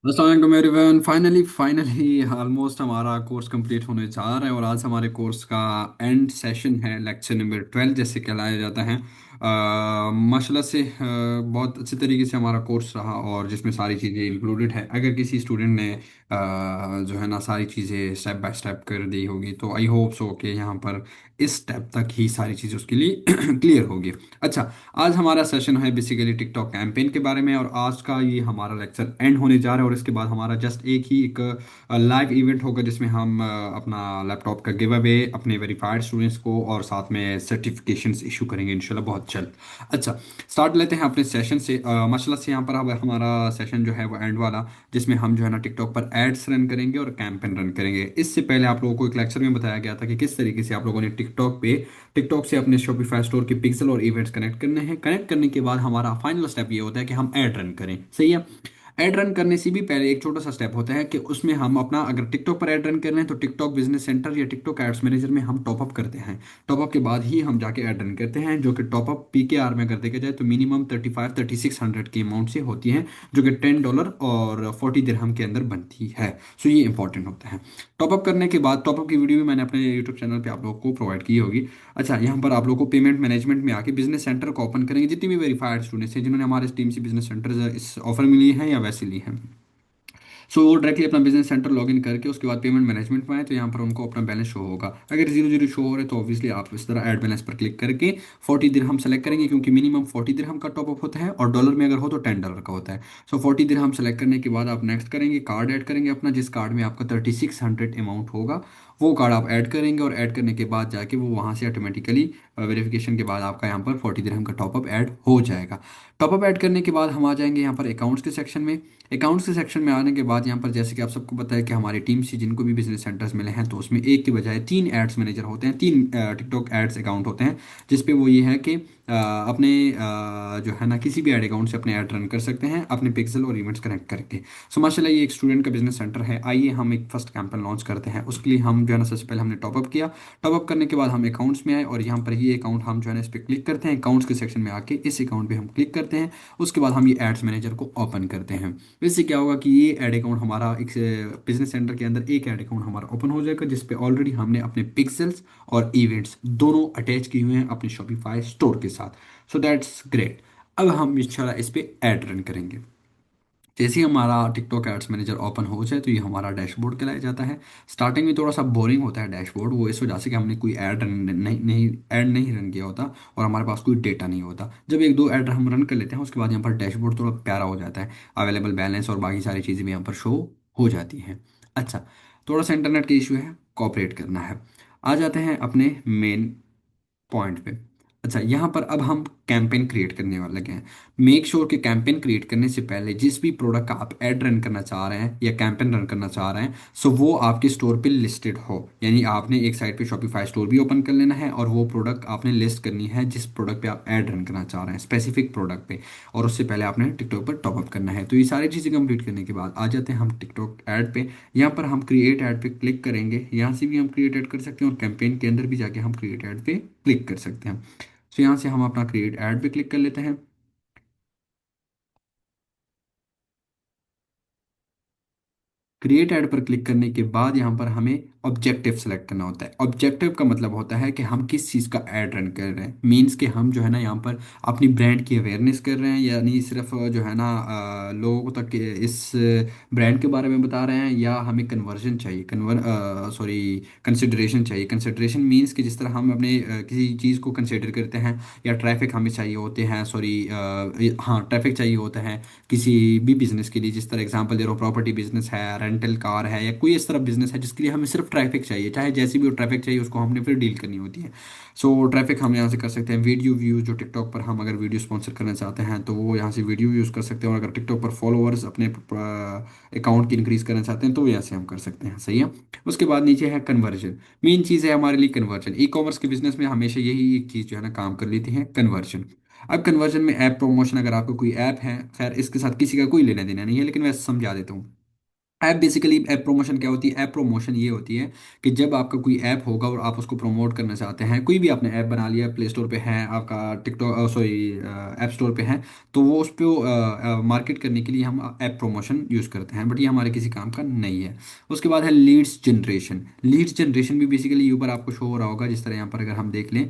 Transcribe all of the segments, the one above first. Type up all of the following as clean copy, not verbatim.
अस्सलाम everyone. Finally finally almost हमारा course complete होने जा रहा है और आज हमारे कोर्स का एंड सेशन है, लेक्चर नंबर 12 जैसे कहलाया जाता है। माशाल्लाह से बहुत अच्छे तरीके से हमारा कोर्स रहा और जिसमें सारी चीज़ें इंक्लूडेड है। अगर किसी स्टूडेंट ने जो है ना सारी चीज़ें स्टेप बाय स्टेप कर दी होगी तो आई होप सो कि यहाँ पर इस स्टेप तक ही सारी चीज़ें उसके लिए क्लियर होगी। अच्छा, आज हमारा सेशन है बेसिकली टिकटॉक कैंपेन के बारे में और आज का ये हमारा लेक्चर एंड होने जा रहा है और इसके बाद हमारा जस्ट एक लाइव इवेंट होगा जिसमें हम अपना लैपटॉप का गिव अवे अपने वेरीफाइड स्टूडेंट्स को और साथ में सर्टिफिकेशंस इशू करेंगे इंशाल्लाह बहुत जल्द। अच्छा, स्टार्ट लेते हैं अपने सेशन से। माशाल्लाह से यहाँ पर अब हमारा सेशन जो है वो एंड वाला, जिसमें हम जो है ना टिकटॉक पर एड्स रन करेंगे और कैंपेन रन करेंगे। इससे पहले आप लोगों को एक लेक्चर में बताया गया था कि किस तरीके से आप लोगों ने टिकटॉक से अपने शॉपिफाई स्टोर के पिक्सल और इवेंट्स कनेक्ट करने हैं। कनेक्ट करने के बाद हमारा फाइनल स्टेप ये होता है कि हम ऐड रन करें। सही है। ऐड रन करने से भी पहले एक छोटा सा स्टेप होता है कि उसमें हम अपना अगर टिकटॉक पर ऐड रन कर रहे हैं तो टिकटॉक बिजनेस सेंटर या टिकटॉक एड्स मैनेजर में हम टॉपअप करते हैं। टॉपअप के बाद ही हम जाके ऐड रन करते हैं, जो कि टॉपअप PKR में अगर देखा जाए तो मिनिमम 3600 की अमाउंट से होती है, जो कि $10 और 40 दिरहम के अंदर बनती है। सो ये इंपॉर्टेंट होता है। टॉपअप करने के बाद टॉपअप की वीडियो भी मैंने अपने यूट्यूब चैनल पे आप लोगों को प्रोवाइड की होगी। अच्छा, यहाँ पर आप लोगों को पेमेंट मैनेजमेंट में आके बिजनेस सेंटर को ओपन करेंगे। जितनी भी वेरीफाइड स्टूडेंट्स हैं जिन्होंने हमारे टीम से बिजनेस सेंटर इस ऑफर में लिए हैं या वैसे लिए हैं, सो वो डायरेक्टली अपना बिजनेस सेंटर लॉगिन करके उसके बाद पेमेंट मैनेजमेंट में आए तो यहाँ पर उनको अपना बैलेंस शो होगा। अगर जीरो जीरो शो हो रहा है तो ऑब्वियसली आप इस तरह ऐड बैलेंस पर क्लिक करके 40 दिरहम सेलेक्ट करेंगे, क्योंकि मिनिमम 40 दिरहम का टॉपअप होता है और डॉलर में अगर हो तो $10 का होता है। सो 40 दिरहम सेलेक्ट करने के बाद आप नेक्स्ट करेंगे, कार्ड ऐड करेंगे अपना, जिस कार्ड में आपका 3600 अमाउंट होगा वो कार्ड आप ऐड करेंगे और ऐड करने के बाद जाके वो वहाँ से ऑटोमेटिकली वेरिफिकेशन के बाद आपका यहाँ पर 40 दिरहम का टॉपअप ऐड हो जाएगा। टॉपअप ऐड करने के बाद हम आ जाएंगे यहाँ पर अकाउंट्स के सेक्शन में। अकाउंट्स के सेक्शन में आने के बाद यहाँ पर जैसे कि आप सबको पता है कि हमारी टीम से जिनको भी बिजनेस सेंटर्स मिले हैं तो उसमें एक के बजाय 3 एड्स मैनेजर होते हैं, 3 टिकटॉक एड्स अकाउंट होते हैं, जिसपे वो ये है कि अपने जो है ना किसी भी एड अकाउंट से अपने ऐड रन कर सकते हैं अपने पिक्सल और इवेंट्स कनेक्ट करके। सो माशाल्लाह ये एक स्टूडेंट का बिजनेस सेंटर है। आइए हम एक फर्स्ट कैंपेन लॉन्च करते हैं। उसके लिए हम जो है ना सबसे पहले हमने टॉपअप किया। टॉपअप करने के बाद हम अकाउंट्स में आए और यहाँ पर ये अकाउंट हम जो है ना इस पर क्लिक करते हैं। अकाउंट्स के सेक्शन में आके इस अकाउंट पे हम क्लिक करते हैं। उसके बाद हम ये एड्स मैनेजर को ओपन करते हैं। इससे क्या होगा कि ये ऐड अकाउंट हमारा एक बिजनेस सेंटर के अंदर एक ऐड अकाउंट हमारा ओपन हो जाएगा, जिसपे ऑलरेडी हमने अपने पिक्सेल्स और इवेंट्स दोनों अटैच किए हुए हैं अपने शॉपिफाई स्टोर के साथ। So that's great. अब हम इंशाल्लाह इस पे ऐड रन करेंगे। जैसे ही हमारा टिकटॉक एड्स मैनेजर ओपन हो जाए तो ये हमारा डैशबोर्ड कहलाया जाता है। स्टार्टिंग में थोड़ा सा बोरिंग होता है डैशबोर्ड, वो इस वजह से कि हमने कोई ऐड नहीं रन किया होता और हमारे पास कोई डेटा नहीं होता। जब एक दो ऐड हम रन कर लेते हैं उसके बाद यहाँ पर डैशबोर्ड थोड़ा प्यारा हो जाता है। अवेलेबल बैलेंस और बाकी सारी चीज़ें भी यहाँ पर शो हो जाती हैं। अच्छा, थोड़ा सा इंटरनेट का इशू है, कॉपरेट करना है। आ जाते हैं अपने मेन पॉइंट पे। अच्छा, यहाँ पर अब हम कैंपेन क्रिएट करने वाले लगे हैं। मेक श्योर कि कैंपेन क्रिएट करने से पहले जिस भी प्रोडक्ट का आप ऐड रन करना चाह रहे हैं या कैंपेन रन करना चाह रहे हैं, सो वो आपके स्टोर पे लिस्टेड हो। यानी आपने एक साइड पे शॉपिफाई स्टोर भी ओपन कर लेना है और वो प्रोडक्ट आपने लिस्ट करनी है जिस प्रोडक्ट पे आप ऐड रन करना चाह रहे हैं, स्पेसिफिक प्रोडक्ट पे। और उससे पहले आपने टिकटॉक पर टॉपअप करना है। तो ये सारी चीज़ें कंप्लीट करने के बाद आ जाते हैं हम टिकटॉक ऐड पे। यहाँ पर हम क्रिएट ऐड पे क्लिक करेंगे। यहाँ से भी हम क्रिएट ऐड कर सकते हैं और कैंपेन के अंदर भी जाके हम क्रिएट ऐड पे क्लिक कर सकते हैं। तो यहाँ से हम अपना क्रिएट ऐड पे क्लिक कर लेते हैं। क्रिएट ऐड पर क्लिक करने के बाद यहाँ पर हमें ऑब्जेक्टिव सेलेक्ट करना होता है। ऑब्जेक्टिव का मतलब होता है कि हम किस चीज़ का ऐड रन कर रहे हैं। मीन्स कि हम जो है ना यहाँ पर अपनी ब्रांड की अवेयरनेस कर रहे हैं, यानी सिर्फ जो है ना लोगों तक इस ब्रांड के बारे में बता रहे हैं, या हमें कन्वर्जन चाहिए, कंसिडरेशन चाहिए। कंसिडरेशन मीन्स कि जिस तरह हम अपने किसी चीज़ को कंसिडर करते हैं, या ट्रैफिक हमें चाहिए होते हैं, हाँ ट्रैफिक चाहिए होता है किसी भी बिजनेस के लिए। जिस तरह एग्जांपल दे रहा हूँ, प्रॉपर्टी बिजनेस है, रेंटल कार है, या कोई इस तरह बिजनेस है जिसके लिए हमें सिर्फ ट्रैफिक चाहिए, चाहे जैसी भी वो ट्रैफिक चाहिए उसको हमने फिर डील करनी होती है। सो ट्रैफिक हम यहाँ से कर सकते हैं। वीडियो व्यू, जो टिकटॉक पर हम अगर वीडियो स्पॉन्सर करना चाहते हैं तो वो यहाँ से वीडियो यूज़ कर सकते हैं। और अगर टिकटॉक पर फॉलोअर्स अपने अकाउंट की इंक्रीज करना चाहते हैं तो यहाँ से हम कर सकते हैं। सही है। उसके बाद नीचे है कन्वर्जन। मेन चीज़ है हमारे लिए कन्वर्जन। ई कॉमर्स के बिजनेस में हमेशा यही एक चीज़ जो है ना काम कर लेती है, कन्वर्जन। अब कन्वर्जन में ऐप प्रमोशन, अगर आपका कोई ऐप है, खैर इसके साथ किसी का कोई लेना देना नहीं है लेकिन मैं समझा देता हूँ। ऐप बेसिकली, ऐप प्रमोशन क्या होती है? ऐप प्रमोशन ये होती है कि जब आपका कोई ऐप होगा और आप उसको प्रमोट करना चाहते हैं, कोई भी आपने ऐप बना लिया, प्ले स्टोर पे है आपका, टिकटॉक सॉरी ऐप स्टोर पे है, तो वो उस पर मार्केट करने के लिए हम ऐप प्रमोशन यूज़ करते हैं, बट ये हमारे किसी काम का नहीं है। उसके बाद है लीड्स जनरेशन। लीड्स जनरेशन भी बेसिकली ऊपर आपको शो हो रहा होगा, जिस तरह यहाँ पर अगर हम देख लें,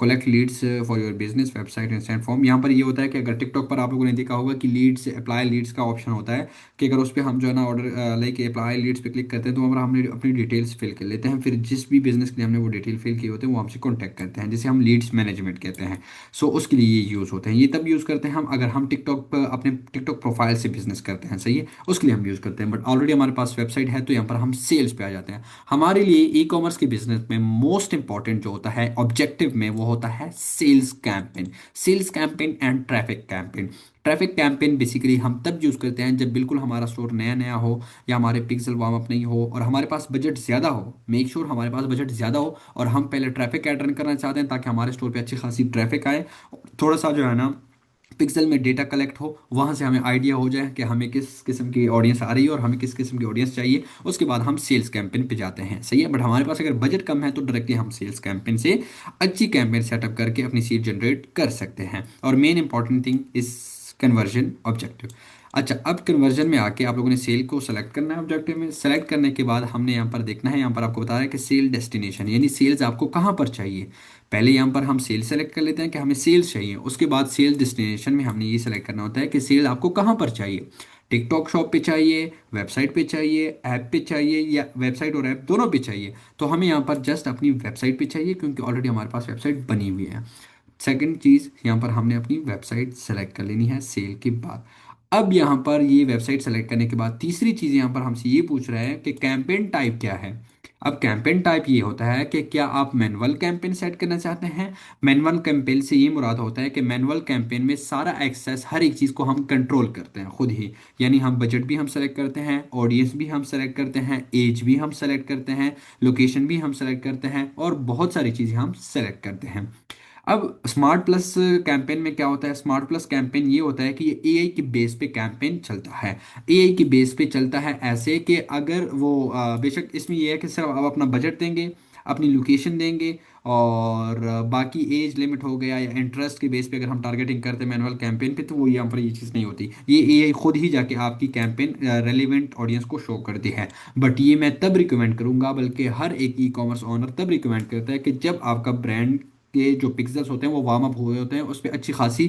collect leads for your business website instant form. यहाँ पर ये होता है कि अगर टिकटॉक पर आप लोगों ने देखा होगा कि लीड्स, अप्लाई लीड्स का ऑप्शन होता है, कि अगर उस पर हम जो है ना ऑर्डर लाइक अप्लाई लीड्स पे क्लिक करते हैं, तो हमारा हमने अपनी डिटेल्स फिल कर लेते हैं, फिर जिस भी बिजनेस के लिए हमने वो डिटेल फिल किए होते हैं वो हमसे कॉन्टैक्ट करते हैं, जिसे हम लीड्स मैनेजमेंट कहते हैं। सो उसके लिए ये यूज़ होते हैं। ये तब यूज़ करते हैं हम अगर हम टिकटॉक पर अपने टिकटॉक प्रोफाइल से बिजनेस करते हैं, सही है, उसके लिए हम यूज़ करते हैं। बट ऑलरेडी हमारे पास वेबसाइट है, तो यहाँ पर हम सेल्स पे आ जाते हैं। हमारे लिए ई कॉमर्स के बिजनेस में मोस्ट इंपॉर्टेंट जो होता है ऑब्जेक्टिव में, वो होता है sales campaign. Sales campaign and traffic campaign. Traffic campaign basically हम तब यूज़ करते हैं जब बिल्कुल हमारा स्टोर नया नया हो, या हमारे पिक्सल वार्म अप नहीं हो, और हमारे पास बजट ज़्यादा हो। मेक श्योर हमारे पास बजट ज़्यादा हो, और हम पहले ट्रैफिक ऐड रन करना चाहते हैं ताकि हमारे स्टोर पे अच्छी खासी ट्रैफिक आए, थोड़ा सा जो है ना पिक्सल में डेटा कलेक्ट हो, वहाँ से हमें आइडिया हो जाए कि हमें किस किस्म की ऑडियंस आ रही है और हमें किस किस्म की ऑडियंस चाहिए। उसके बाद हम सेल्स कैंपेन पे जाते हैं, सही है। बट हमारे पास अगर बजट कम है, तो डायरेक्टली हम सेल्स कैंपेन से अच्छी कैंपेन सेटअप करके अपनी सीट जनरेट कर सकते हैं। और main important thing is conversion objective. अच्छा, अब कन्वर्जन में आके आप लोगों ने सेल को सेलेक्ट करना है। ऑब्जेक्टिव में सेलेक्ट करने के बाद हमने यहाँ पर देखना है, यहाँ पर आपको बता रहा है कि सेल डेस्टिनेशन, यानी सेल्स आपको कहाँ पर चाहिए। पहले यहाँ पर हम सेल सेलेक्ट कर लेते हैं कि हमें सेल्स चाहिए, उसके बाद सेल डेस्टिनेशन में हमने ये सेलेक्ट करना होता है कि सेल आपको कहाँ पर चाहिए। टिकटॉक शॉप पे चाहिए, वेबसाइट पे चाहिए, ऐप पे चाहिए, या वेबसाइट और ऐप दोनों पे चाहिए। तो हमें यहाँ पर जस्ट अपनी वेबसाइट पे चाहिए, क्योंकि ऑलरेडी हमारे पास वेबसाइट बनी हुई है। सेकंड चीज़, यहाँ पर हमने अपनी वेबसाइट सेलेक्ट कर लेनी है सेल के बाद। अब यहाँ पर ये वेबसाइट सेलेक्ट करने के बाद तीसरी चीज़ यहाँ पर हमसे ये पूछ रहा है कि कैंपेन टाइप क्या है। अब कैंपेन टाइप ये होता है कि क्या आप मैनुअल कैंपेन सेट करना चाहते हैं। मैनुअल कैंपेन से ये मुराद होता है कि मैनुअल कैंपेन में सारा एक्सेस, हर एक चीज़ को हम कंट्रोल करते हैं खुद ही। यानी हम बजट भी हम सेलेक्ट करते हैं, ऑडियंस भी हम सेलेक्ट करते हैं, एज भी हम सेलेक्ट करते हैं, लोकेशन भी हम सेलेक्ट करते हैं, और बहुत सारी चीज़ें हम सेलेक्ट करते हैं। अब स्मार्ट प्लस कैंपेन में क्या होता है? स्मार्ट प्लस कैंपेन ये होता है कि ये एआई के बेस पे कैंपेन चलता है। एआई के बेस पे चलता है ऐसे कि अगर वो बेशक इसमें ये है कि सिर्फ आप अपना बजट देंगे, अपनी लोकेशन देंगे, और बाकी एज लिमिट हो गया या इंटरेस्ट के बेस पे अगर हम टारगेटिंग करते हैं मैनुअल कैंपेन पे, तो वो यहाँ पर ये चीज़ नहीं होती। ये एआई खुद ही जाके आपकी कैंपेन रेलिवेंट ऑडियंस को शो करती है। बट ये मैं तब रिकमेंड करूंगा, बल्कि हर एक ई कॉमर्स ओनर तब रिकमेंड करता है कि जब आपका ब्रांड के जो पिक्सल्स होते हैं वो वार्म अप हुए होते हैं, उस पर अच्छी खासी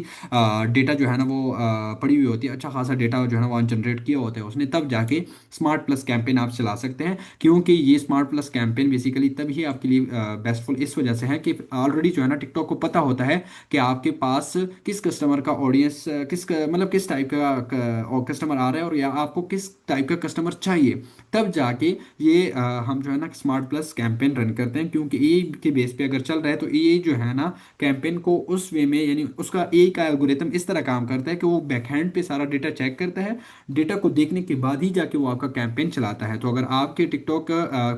डेटा जो है ना वो पड़ी हुई होती है, अच्छा खासा डेटा जो है ना वो जनरेट किया होता है उसने, तब जाके स्मार्ट प्लस कैंपेन आप चला सकते हैं। क्योंकि ये स्मार्ट प्लस कैंपेन बेसिकली तभी आपके लिए बेस्टफुल इस वजह से है कि ऑलरेडी जो है ना टिकटॉक को पता होता है कि आपके पास किस कस्टमर का ऑडियंस, मतलब किस टाइप का कस्टमर आ रहा है, और या आपको किस टाइप का कस्टमर चाहिए। तब जाके ये हम जो है ना स्मार्ट प्लस कैंपेन रन करते हैं, क्योंकि ए के बेस पे अगर चल रहा है, तो ए जो है ना कैंपेन को उस वे में, यानी उसका ए का एल्गोरिथम इस तरह काम करता है कि वो बैकहैंड पे सारा डेटा चेक करता है। डेटा को देखने के बाद ही जाके वो आपका कैंपेन चलाता है। तो अगर आपके टिकटॉक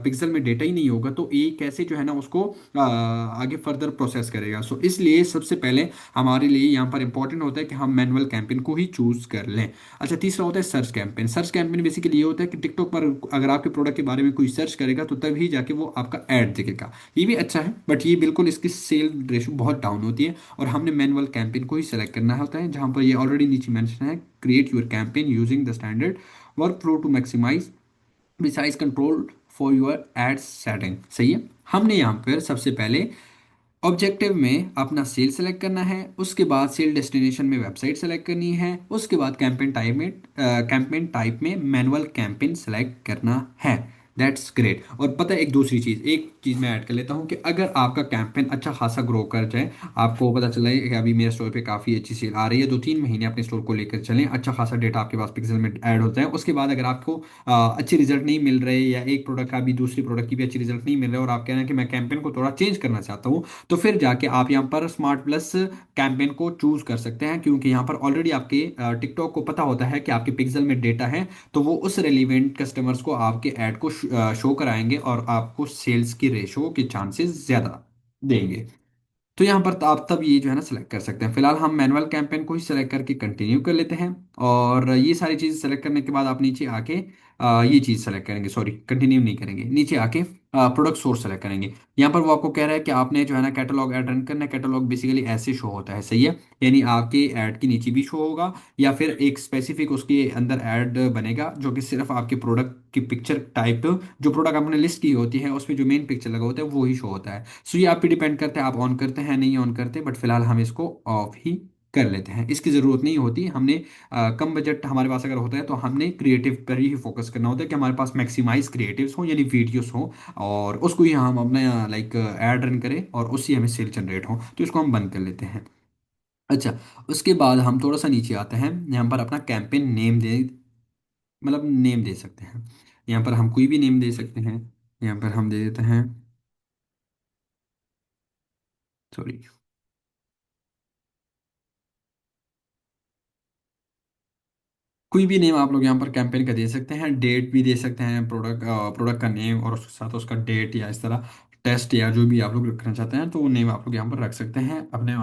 पिक्सल में डेटा ही नहीं होगा, तो ए कैसे जो है ना उसको आगे फर्दर प्रोसेस करेगा। सो इसलिए सबसे पहले हमारे लिए यहाँ पर इंपॉर्टेंट होता है कि हम मैनुअल कैंपेन को ही चूज कर लें। अच्छा, तीसरा होता है search campaign. Search campaign basically ये होता है कि टिकटॉक पर अगर आपके प्रोडक्ट के बारे में कोई सर्च करेगा, तो तभी जाके वो आपका ऐड दिखेगा। ये भी अच्छा है, बट ये बिल्कुल इसकी सेल रेशो बहुत डाउन होती है, और हमने मैनुअल कैंपेन को ही सेलेक्ट करना होता है, जहां पर ये ऑलरेडी नीचे मेंशन है, create your campaign using the standard work flow to maximise precise control for your ad setting, सही है। हमने यहाँ पर सबसे पहले ऑब्जेक्टिव में अपना सेल सेलेक्ट करना है, उसके बाद सेल डेस्टिनेशन में वेबसाइट सेलेक्ट करनी है, उसके बाद कैंपेन टाइप में मैनुअल कैंपेन सेलेक्ट करना है। That's great. और पता है, एक चीज़ मैं ऐड कर लेता हूँ कि अगर आपका कैंपेन अच्छा खासा ग्रो कर जाए, आपको पता चला है कि अभी मेरे स्टोर पे काफ़ी अच्छी सेल आ रही है, 2-3 महीने अपने स्टोर को लेकर चलें, अच्छा खासा डेटा आपके पास पिक्सल में ऐड होता है, उसके बाद अगर आपको अच्छे रिजल्ट नहीं मिल रहे, या एक प्रोडक्ट का भी दूसरी प्रोडक्ट की भी अच्छी रिजल्ट नहीं मिल रहे, और आप कह रहे हैं कि मैं कैंपेन को थोड़ा चेंज करना चाहता हूँ, तो फिर जाके आप यहाँ पर स्मार्ट प्लस कैंपेन को चूज कर सकते हैं। क्योंकि यहाँ पर ऑलरेडी आपके टिकटॉक को पता होता है कि आपके पिक्सल में डेटा है, तो वो उस रेलिवेंट कस्टमर्स को आपके ऐड को शो कराएंगे, और आपको सेल्स की रेशो के चांसेस ज्यादा देंगे। तो यहाँ पर तो आप तब ये जो है ना सेलेक्ट कर सकते हैं। फिलहाल हम मैनुअल कैंपेन को ही सेलेक्ट करके कंटिन्यू कर लेते हैं। और ये सारी चीज़ सेलेक्ट करने के बाद आप नीचे आके ये चीज़ सेलेक्ट करेंगे, सॉरी कंटिन्यू नहीं करेंगे, नीचे आके प्रोडक्ट सोर्स सेलेक्ट करेंगे। यहाँ पर वो आपको कह रहा है कि आपने जो है ना कैटलॉग ऐड रन करना है। कैटलॉग बेसिकली ऐसे शो होता है, सही है, यानी आपके ऐड के नीचे भी शो होगा, या फिर एक स्पेसिफिक उसके अंदर ऐड बनेगा जो कि सिर्फ आपके प्रोडक्ट की पिक्चर टाइप, जो प्रोडक्ट आपने लिस्ट की होती है उसमें जो मेन पिक्चर लगा होता है वो ही शो होता है। सो ये आप पे डिपेंड करता है, आप ऑन करते हैं नहीं ऑन करते, बट फिलहाल हम इसको ऑफ ही कर लेते हैं, इसकी ज़रूरत नहीं होती। हमने कम बजट हमारे पास अगर होता है तो हमने क्रिएटिव पर ही फोकस करना होता है कि हमारे पास मैक्सिमाइज क्रिएटिव्स हो, यानी वीडियोस हो, और उसको ही हम अपने लाइक ऐड रन करें और उससे हमें सेल जनरेट हो, तो इसको हम बंद कर लेते हैं। अच्छा, उसके बाद हम थोड़ा सा नीचे आते हैं, यहाँ पर अपना कैंपेन नेम दे, मतलब नेम दे सकते हैं। यहाँ पर हम कोई भी नेम दे सकते हैं। यहाँ पर हम दे देते हैं, सॉरी, कोई भी नेम आप लोग यहाँ पर कैंपेन का दे सकते हैं, डेट भी दे सकते हैं, प्रोडक्ट का नेम और उसके साथ उसका डेट, या इस तरह टेस्ट या जो भी आप लोग रखना चाहते हैं तो वो नेम आप लोग यहाँ पर रख सकते हैं अपने